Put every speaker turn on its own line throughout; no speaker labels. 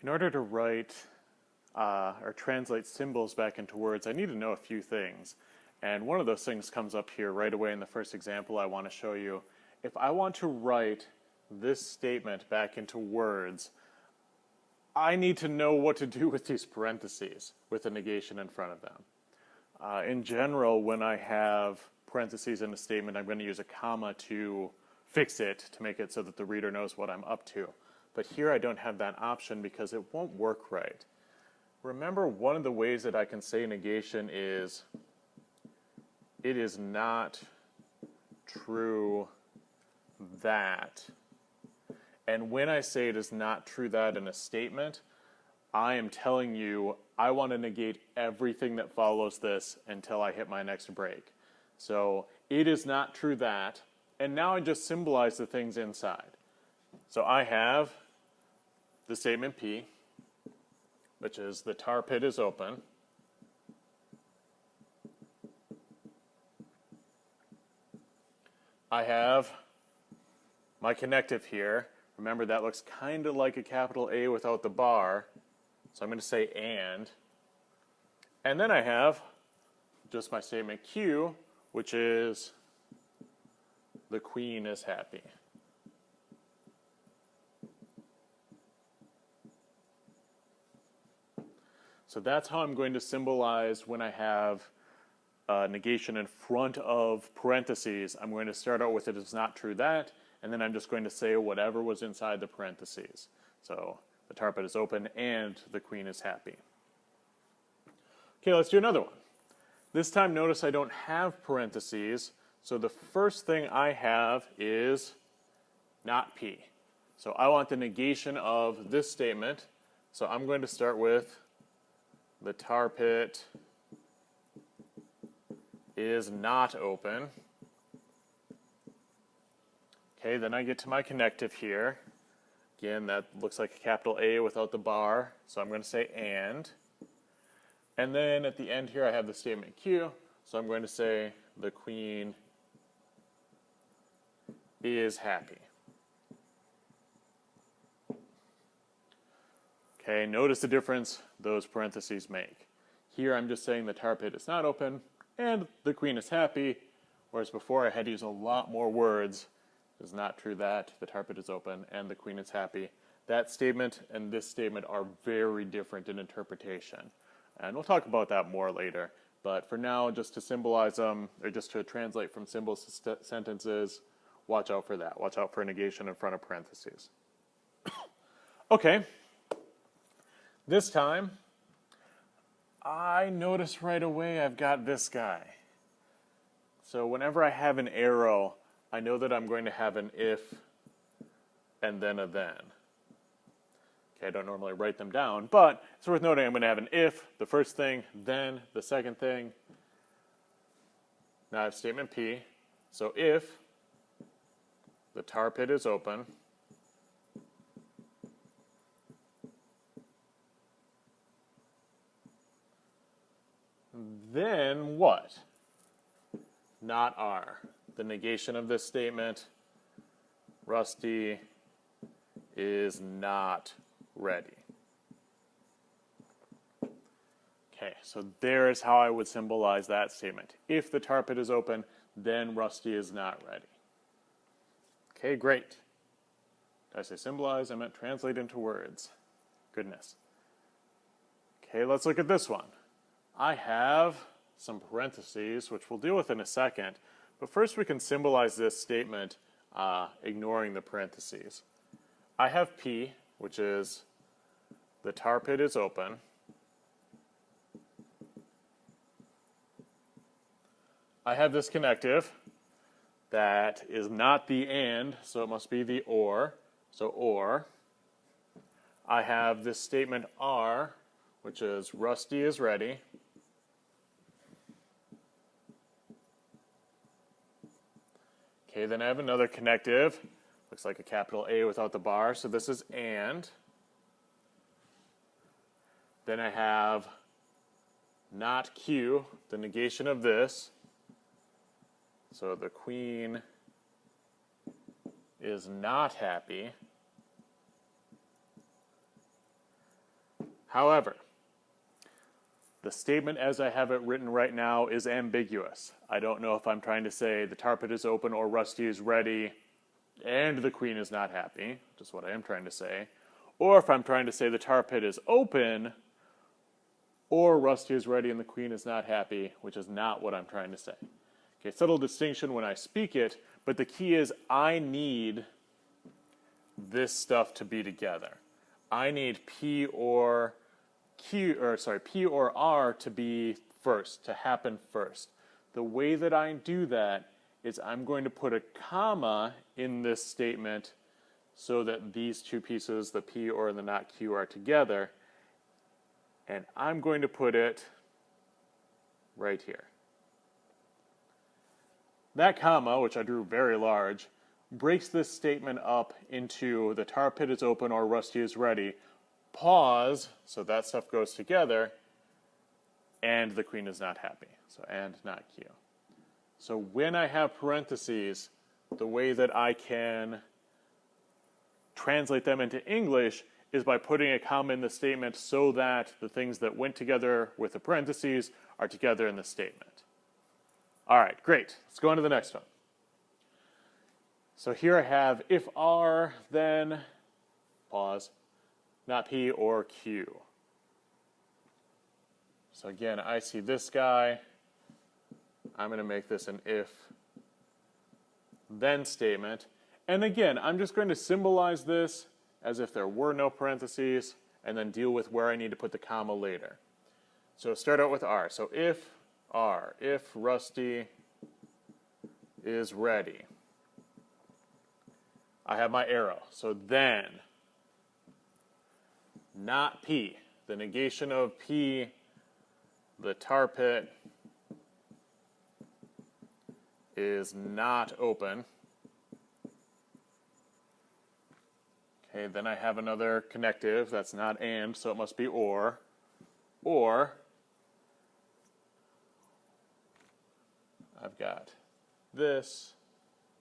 In order to write or translate symbols back into words, I need to know a few things. And one of those things comes up here right away in the first example I want to show you. If I want to write this statement back into words, I need to know what to do with these parentheses with a negation in front of them. In general, when I have parentheses in a statement, I'm going to use a comma to fix it, to make it so that the reader knows what I'm up to. But here I don't have that option because it won't work right. Remember, one of the ways that I can say negation is, it is not true that. And when I say it is not true that in a statement, I am telling you I want to negate everything that follows this until I hit my next break. So it is not true that, and now I just symbolize the things inside. So I have the statement P, which is the tar pit is open. I have my connective here. Remember, that looks kind of like a capital A without the bar. So I'm going to say and. And then I have just my statement Q, which is the queen is happy. So that's how I'm going to symbolize when I have negation in front of parentheses. I'm going to start out with it is not true that, and then I'm just going to say whatever was inside the parentheses. So the tar pit is open and the queen is happy. Okay, let's do another one. This time notice I don't have parentheses, so the first thing I have is not P. So I want the negation of this statement, so I'm going to start with the tar pit is not open. Okay, then I get to my connective here. Again, that looks like a capital A without the bar, so I'm going to say and. And then at the end here I have the statement Q, so I'm going to say the queen is happy. Okay, notice the difference those parentheses make. Here I'm just saying the tar pit is not open and the queen is happy, whereas before I had to use a lot more words. It is not true that the tar pit is open and the queen is happy. That statement and this statement are very different in interpretation. And we'll talk about that more later. But for now, just to symbolize them, or just to translate from symbols to sentences, watch out for that. Watch out for negation in front of parentheses. Okay. This time, I notice right away I've got this guy. So whenever I have an arrow, I know that I'm going to have an if and then a then. Okay, I don't normally write them down, but it's worth noting I'm going to have an if, the first thing, then the second thing. Now I have statement P. So if the tar pit is open, then what? Not R. The negation of this statement, Rusty is not ready. Okay, so there is how I would symbolize that statement. If the tar pit is open, then Rusty is not ready. Okay, great. Did I say symbolize? I meant translate into words. Goodness. Okay, let's look at this one. I have some parentheses, which we'll deal with in a second, but first we can symbolize this statement ignoring the parentheses. I have P, which is the tar pit is open. I have this connective that is not the and, so it must be the or, so or. I have this statement R, which is Rusty is ready. Okay, then I have another connective. Looks like a capital A without the bar, so this is and. Then I have not Q, the negation of this. So the queen is not happy. However, the statement as I have it written right now is ambiguous. I don't know if I'm trying to say the tar pit is open or Rusty is ready and the queen is not happy, which is what I am trying to say, or if I'm trying to say the tar pit is open or Rusty is ready and the queen is not happy, which is not what I'm trying to say. Okay, subtle distinction when I speak it, but the key is I need this stuff to be together. I need P or R to be first, to happen first. The way that I do that is I'm going to put a comma in this statement so that these two pieces, the P or the not Q, are together. And I'm going to put it right here. That comma, which I drew very large, breaks this statement up into the tar pit is open or Rusty is ready, pause, so that stuff goes together, and the queen is not happy. So and not Q. So when I have parentheses, the way that I can translate them into English is by putting a comma in the statement so that the things that went together with the parentheses are together in the statement. All right, great. Let's go on to the next one. So here I have if R, then pause, not P or Q. So again, I see this guy. I'm going to make this an if-then statement. And again, I'm just going to symbolize this as if there were no parentheses and then deal with where I need to put the comma later. So start out with R. So if R, if Rusty is ready. I have my arrow. So then, not P. The negation of P, the tar pit is not open. Okay, then I have another connective. That's not and, so it must be or. Or, I've got this.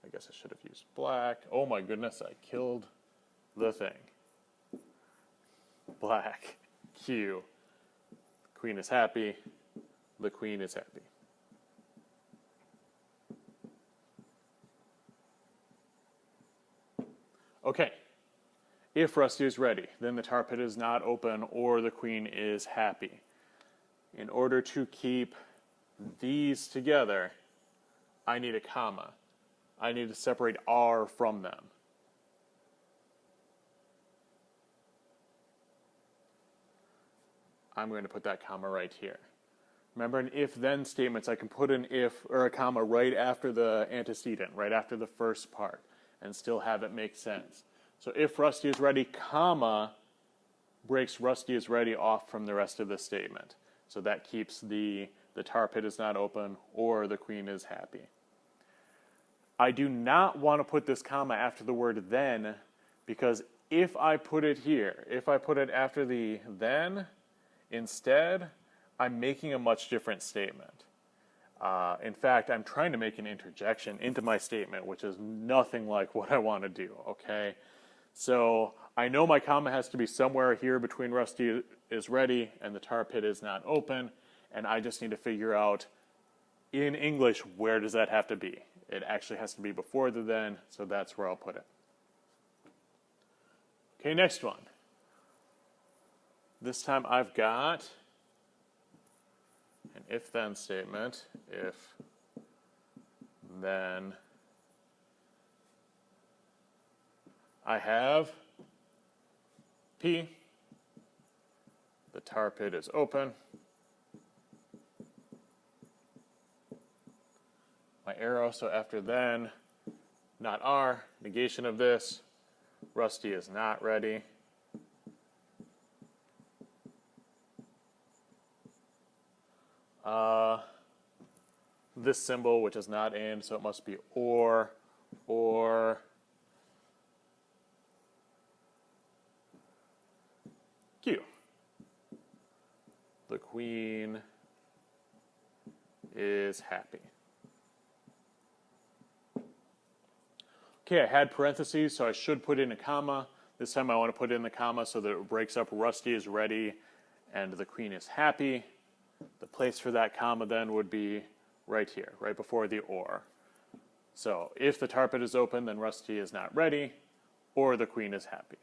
I guess I should have used black. Oh my goodness, I killed the thing. Black, Q. Queen is happy. The queen is happy. Okay. If Rusty is ready, then the tar pit is not open or the queen is happy. In order to keep these together, I need a comma. I need to separate R from them. I'm going to put that comma right here. Remember, in if-then statements, I can put an if or a comma right after the antecedent, right after the first part, and still have it make sense. So if Rusty is ready, comma, breaks Rusty is ready off from the rest of the statement. So that keeps the tar pit is not open or the queen is happy. I do not want to put this comma after the word then, because if I put it here, if I put it after the then instead, I'm making a much different statement. In fact, I'm trying to make an interjection into my statement, which is nothing like what I want to do, okay? So I know my comma has to be somewhere here between Rusty is ready and the tar pit is not open, and I just need to figure out in English where does that have to be. It actually has to be before the then, so that's where I'll put it. Okay, next one. This time I've got an if-then statement. If, then, I have P. The tar pit is open. My arrow, so after then, not R, negation of this, Rusty is not ready. This symbol, which is not and, so it must be or Q. The queen is happy. Okay, I had parentheses, so I should put in a comma. This time I want to put in the comma so that it breaks up Rusty is ready and the queen is happy, the place for that comma then would be right here, right before the or. So if the tar pit is open, then Rusty is not ready, or the queen is happy.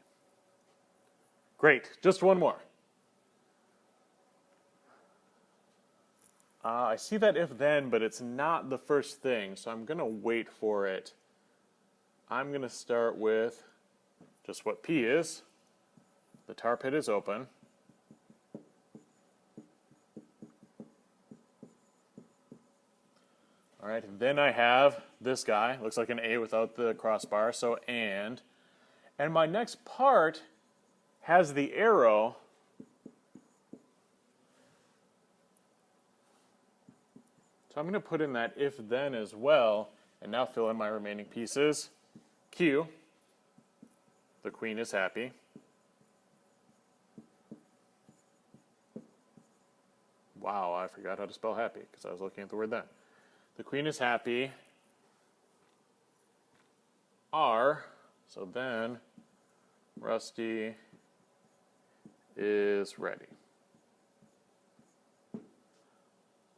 Great, just one more. I see that if then, but it's not the first thing, so I'm going to wait for it. I'm going to start with just what P is. The tar pit is open. All right, then I have this guy. Looks like an A without the crossbar, so and my next part has the arrow. So I'm going to put in that if then as well, and now fill in my remaining pieces. Q, the queen is happy. Wow, I forgot how to spell happy because I was looking at the word then. The queen is happy. R, so then Rusty is ready.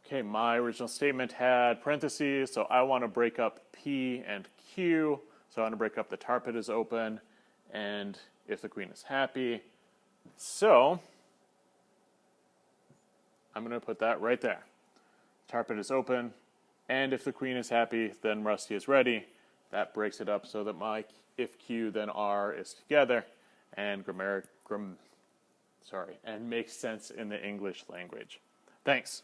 Okay, my original statement had parentheses, so I want to break up P and Q. So I want to break up the tar pit is open and if the queen is happy. So I'm going to put that right there. Tar pit is open, and if the queen is happy, then Rusty is ready. That breaks it up so that my if Q then R is together and and makes sense in the English language. Thanks.